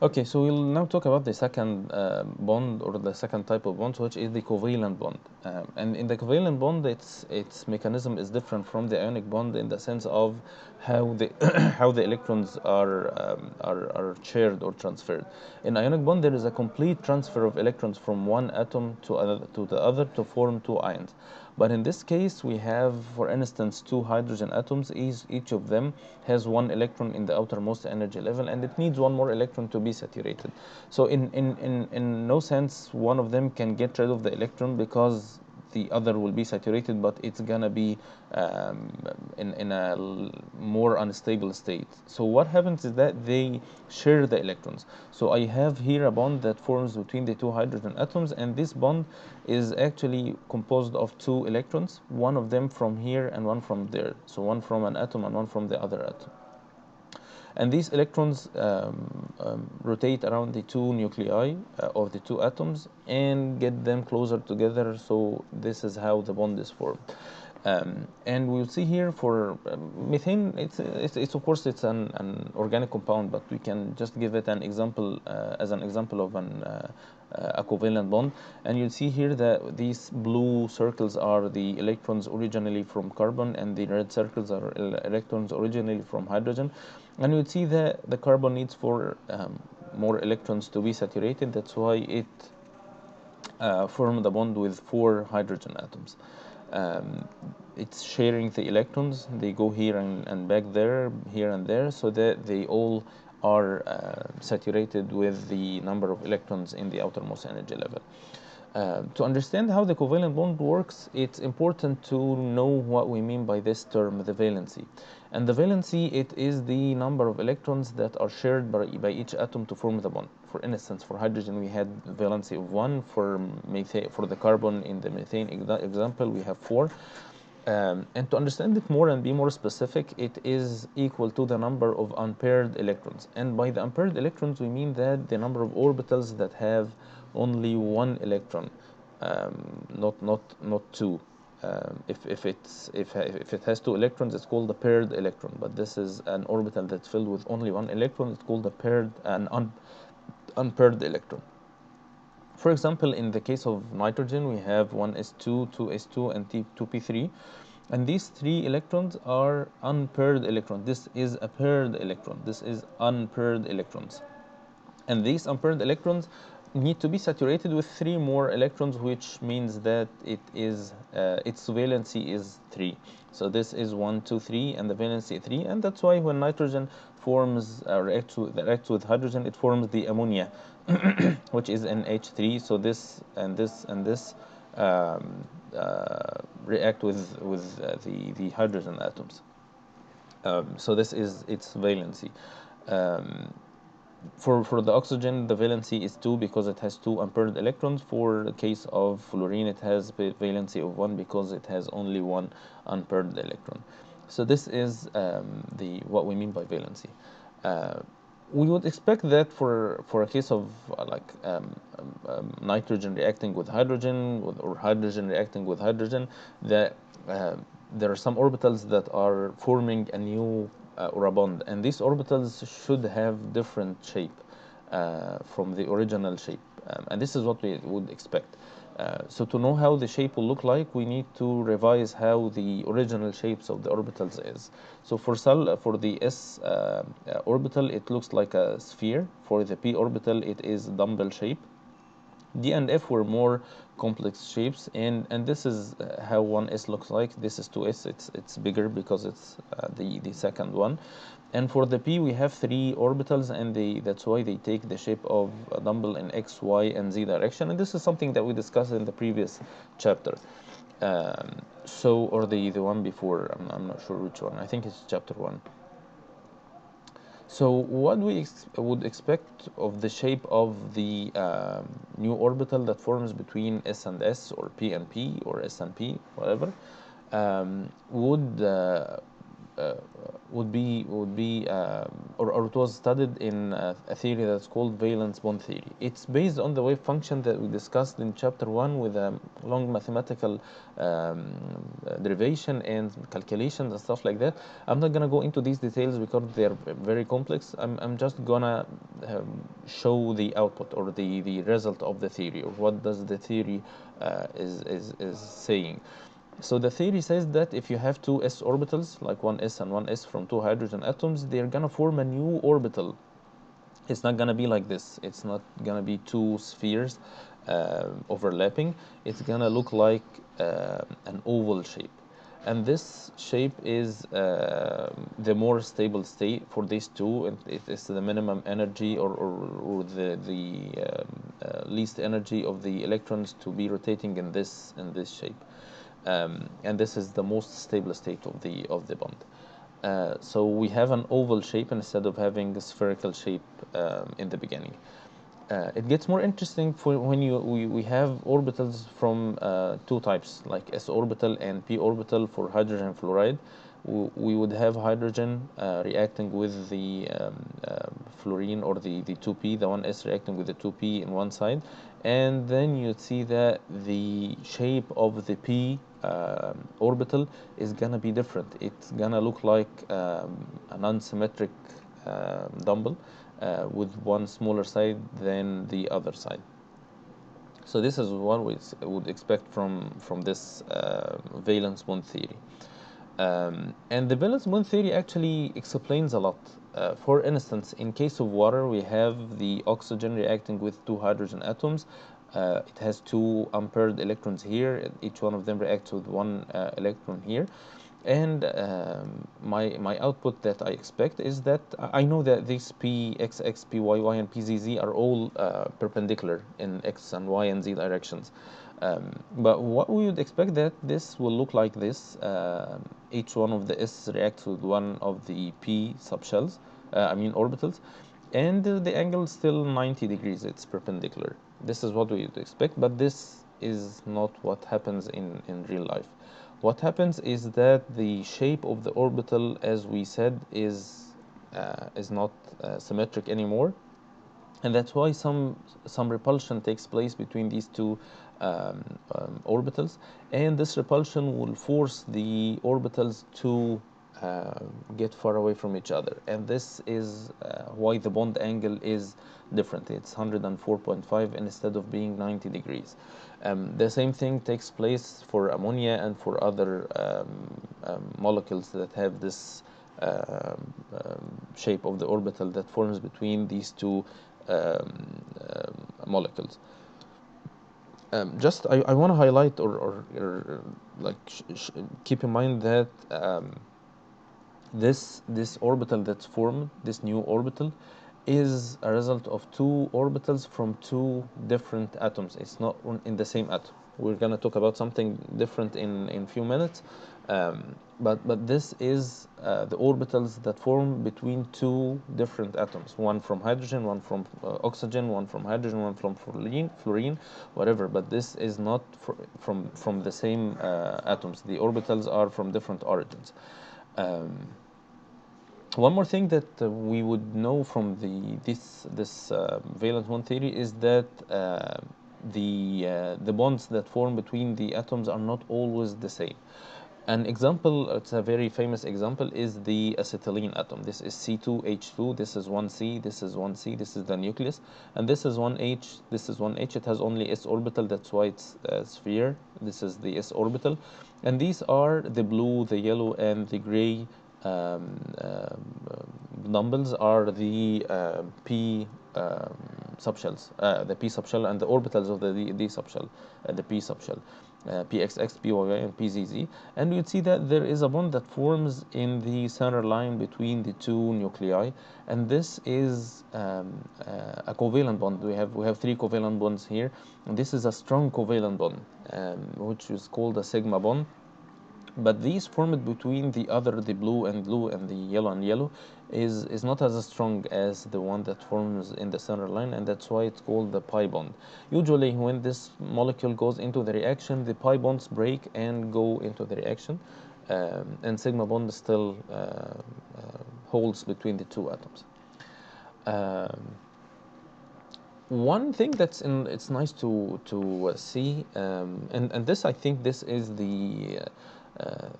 Okay, so we'll now talk about the second bond, or the second type of bond, which is the covalent bond. And in the covalent bond, its mechanism is different from the ionic bond in the sense of how the how the electrons are shared or transferred. In ionic bond, there is a complete transfer of electrons from one atom to the other to form two ions. But in this case, we have, for instance, two hydrogen atoms. Each of them has one electron in the outermost energy level, and it needs one more electron to be saturated. So in no sense, one of them can get rid of the electron because the other will be saturated, but it's gonna be um, in a more unstable state. So what happens is that they share the electrons. So I have here a bond that forms between the two hydrogen atoms, and this bond is actually composed of two electrons, one of them from here and one from there. So one from an atom and one from the other atom. And these electrons rotate around the two nuclei of the two atoms and get them closer together. So this is how the bond is formed. And we'll see here for methane, it's of course it's an organic compound, but we can just give it an example as an example of a covalent bond. And you'll see here that these blue circles are the electrons originally from carbon, and the red circles are electrons originally from hydrogen. And you'll see that the carbon needs for more electrons to be saturated. That's why it formed a bond with four hydrogen atoms. Um, it's sharing the electrons. They go here and back there, here and there, so that they all are saturated with the number of electrons in the outermost energy level. To understand how the covalent bond works, it's important to know what we mean by this term, the valency. And the valency, it is the number of electrons that are shared by each atom to form the bond. For instance, for hydrogen, we had valency of 1. For methane, for the carbon in the methane example, we have 4. And to understand it more and be more specific, it is equal to the number of unpaired electrons. And by the unpaired electrons, we mean that the number of orbitals that have only one electron, not two. If it has two electrons, it's called a paired electron. But this is an orbital that's filled with only one electron. It's called an unpaired electron. For example, in the case of nitrogen, we have 1s2, 2s2, and 2p3. And these three electrons are unpaired electrons. This is a paired electron. This is unpaired electrons. And these unpaired electrons need to be saturated with three more electrons, which means that its valency is 3. So this is 1, 2, 3, and the valency 3. And that's why when nitrogen forms reacts with hydrogen, it forms the ammonia, which is NH3. So this and this and this react with the hydrogen atoms. So this is its valency. Um, for the oxygen, the valency is 2 because it has two unpaired electrons. For the case of fluorine, it has valency of 1 because it has only one unpaired electron. So this is the what we mean by valency. Uh, we would expect that for a case of nitrogen reacting with hydrogen, or hydrogen reacting with hydrogen, that uh, there are some orbitals that are forming a new or a bond, and these orbitals should have different shape from the original shape, and this is what we would expect. So to know how the shape will look like, we need to revise how the original shapes of the orbitals is. So for the s orbital, it looks like a sphere. For the p orbital, it is dumbbell shape. D and F were more complex shapes, and this is how 1s looks like. This is 2s. It's bigger because it's the second one. And for the P, we have three orbitals, and that's why they take the shape of a dumbbell in x, y, and z direction. And this is something that we discussed in the previous chapter. Or the one before. I'm not sure which one. I think it's chapter 1. So what we would expect of the shape of the new orbital that forms between S and S, or P and P, or S and P, whatever, would or it was studied in a theory that's called valence bond theory. It's based on the wave function that we discussed in chapter 1 with a long mathematical derivation and calculations and stuff like that. I'm not gonna go into these details because they're very complex. I'm just gonna show the output or the result of the theory, or what does the theory is saying. So the theory says that if you have two s orbitals, like one s and one s from two hydrogen atoms, they're gonna form a new orbital. It's not gonna be like this. It's not gonna be two spheres overlapping. It's gonna look like an oval shape. And this shape is the more stable state for these two, and it is the minimum energy, or the least energy of the electrons to be rotating in this shape. And this is the most stable state of the bond. So we have an oval shape instead of having a spherical shape in the beginning. It gets more interesting for when we have orbitals from two types, like s orbital and p orbital for hydrogen fluoride. We would have hydrogen reacting with the fluorine, or the 2p, the 1s reacting with the 2p in one side, and then you'd see that the shape of the p orbital is gonna be different. It's gonna look like an unsymmetric dumbbell with one smaller side than the other side. So this is what we would expect from this valence bond theory. And the valence bond theory actually explains a lot. For instance, in case of water, we have the oxygen reacting with two hydrogen atoms. It has two unpaired electrons here. Each one of them reacts with one electron here. And my output that I expect is that I know that these p, x, x, p, y, y, and p, z, z are all perpendicular in x and y and z directions. But what we would expect that this will look like this. Each one of the s reacts with one of the p subshells, orbitals, and the angle is still 90 degrees. It's perpendicular. This is what we would expect, but this is not what happens in real life. What happens is that the shape of the orbital, as we said, is not symmetric anymore, and that's why some repulsion takes place between these two orbitals, and this repulsion will force the orbitals to get far away from each other, and this is why the bond angle is different. It's 104.5 instead of being 90 degrees. The same thing takes place for ammonia and for other molecules that have this shape of the orbital that forms between these two molecules. I want to highlight, or like keep in mind that this orbital that's formed, this new orbital, is a result of two orbitals from two different atoms. It's not in the same atom. We're gonna talk about something different in few minutes, but this is the orbitals that form between two different atoms. One from hydrogen, one from oxygen, one from hydrogen, one from fluorine, whatever. But this is not from the same atoms. The orbitals are from different origins. One more thing that we would know from this valence bond theory is that the bonds that form between the atoms are not always the same. An example, it's a very famous example, is the acetylene atom. This is C2H2, this is 1C, this is 1C, this is the nucleus, and this is 1H, this is 1H. It has only s orbital, that's why it's a sphere. This is the s orbital, and these are the blue, the yellow, and the gray dumbbells are the p subshells, the p subshell, and the orbitals of the d subshell, the p subshell, pxx, pyy, and pzz. And you'd see that there is a bond that forms in the center line between the two nuclei, and this is a covalent bond. We have three covalent bonds here, and this is a strong covalent bond, which is called a sigma bond. But these formed between the blue and blue, and the yellow and yellow, is not as strong as the one that forms in the center line, and that's why it's called the pi bond. Usually when this molecule goes into the reaction, the pi bonds break and go into the reaction, and sigma bond still holds between the two atoms. Um, One thing that's it's nice to see, and this, I think this is the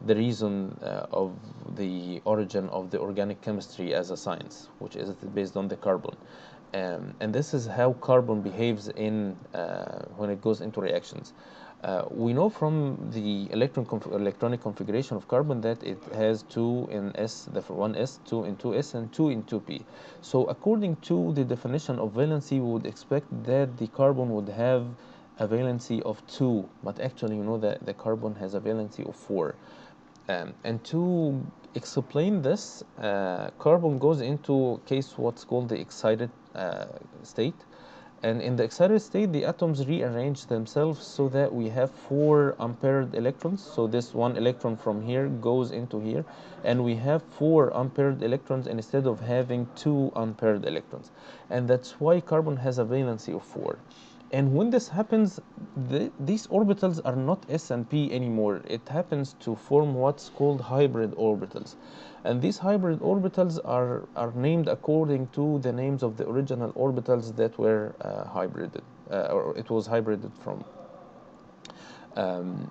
reason of the origin of the organic chemistry as a science, which is based on the carbon, and this is how carbon behaves in when it goes into reactions. We know from the electronic configuration of carbon that it has 2 in S, therefore 1s, 2 in 2s, and 2 in 2p. So according to the definition of valency, we would expect that the carbon would have a valency of 2, but actually, you know that the carbon has a valency of 4. And to explain this, carbon goes into case what's called the excited state. And in the excited state, the atoms rearrange themselves so that we have 4 unpaired electrons. So this 1 electron from here goes into here, and we have 4 unpaired electrons instead of having 2 unpaired electrons. And that's why carbon has a valency of 4. And when this happens, these orbitals are not S and P anymore. It happens to form what's called hybrid orbitals. And these hybrid orbitals are named according to the names of the original orbitals that were hybrided, or it was hybrided from.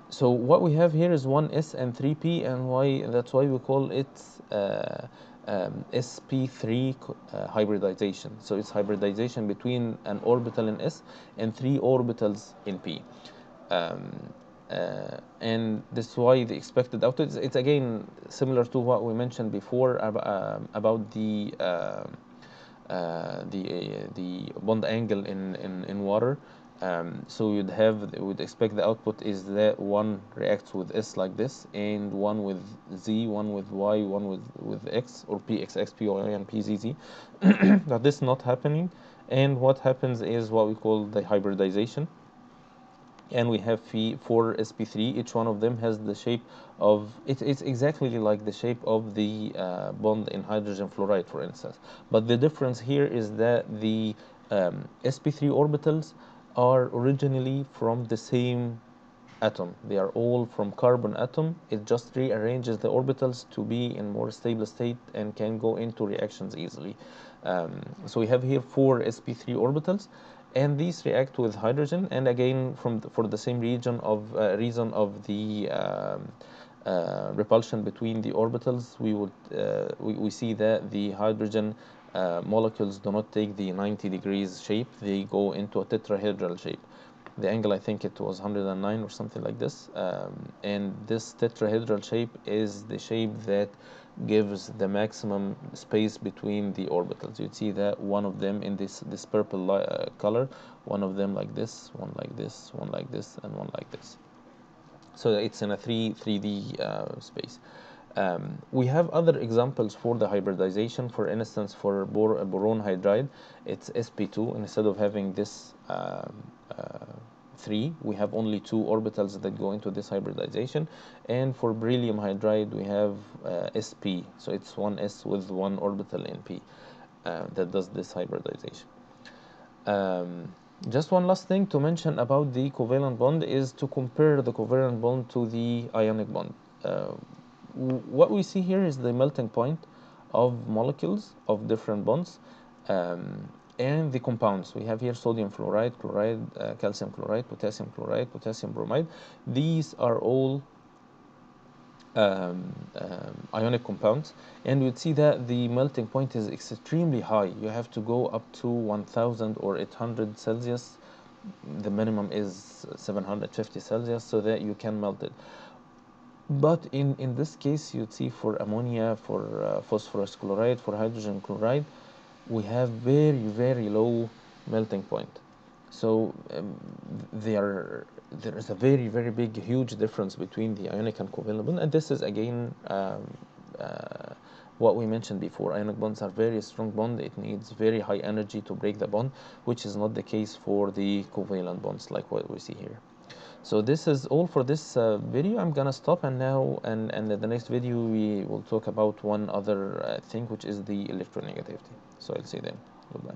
So what we have here is 1s and 3p, and that's why we call it sp3 hybridization. So it's hybridization between an orbital in s and 3 orbitals in p. And this is why the expected output it's again similar to what we mentioned before about the bond angle in water. So would expect the output is that one reacts with S like this, and one with Z, one with Y, one with X, or PXX, PY, and PZZ. But this is not happening, and what happens is what we call the hybridization. And we have 4 sp3. Each one of them has the shape of it's exactly like the shape of the bond in hydrogen fluoride, for instance. But the difference here is that the sp3 orbitals are originally from the same atom. They are all from carbon atom. It just rearranges the orbitals to be in more stable state and can go into reactions easily. So we have here 4 sp3 orbitals, and these react with hydrogen. And again, for the same reason of the repulsion between the orbitals, we see that the hydrogen molecules do not take the 90 degrees shape. They go into a tetrahedral shape. The angle, I think it was 109 or something like this. And this tetrahedral shape is the shape that gives the maximum space between the orbitals. You'd see that one of them in this purple color, one of them like this, one like this, one like this, and one like this. So it's in a 3D space. We have other examples for the hybridization. For instance, for boron hydride, it's sp2. Instead of having this 3, we have only 2 orbitals that go into this hybridization. And for beryllium hydride, we have sp. So it's 1s with 1 orbital in p that does this hybridization. Just one last thing to mention about the covalent bond is to compare the covalent bond to the ionic bond. What we see here is the melting point of molecules of different bonds, and the compounds. We have here sodium fluoride, chloride, calcium chloride, potassium bromide. These are all ionic compounds, and you'd see that the melting point is extremely high. You have to go up to 1000 or 800 Celsius. The minimum is 750 Celsius, so that you can melt it. But in this case, you'd see for ammonia, for phosphorus chloride, for hydrogen chloride, we have very low melting point. So there is a very big, huge difference between the ionic and covalent bond. And this is again what we mentioned before. Ionic bonds are very strong bond. It needs very high energy to break the bond, which is not the case for the covalent bonds like what we see here. So this is all for this video. I'm gonna stop, and now and in the next video we will talk about one other thing, which is the electronegativity. So I'll see you then. Goodbye.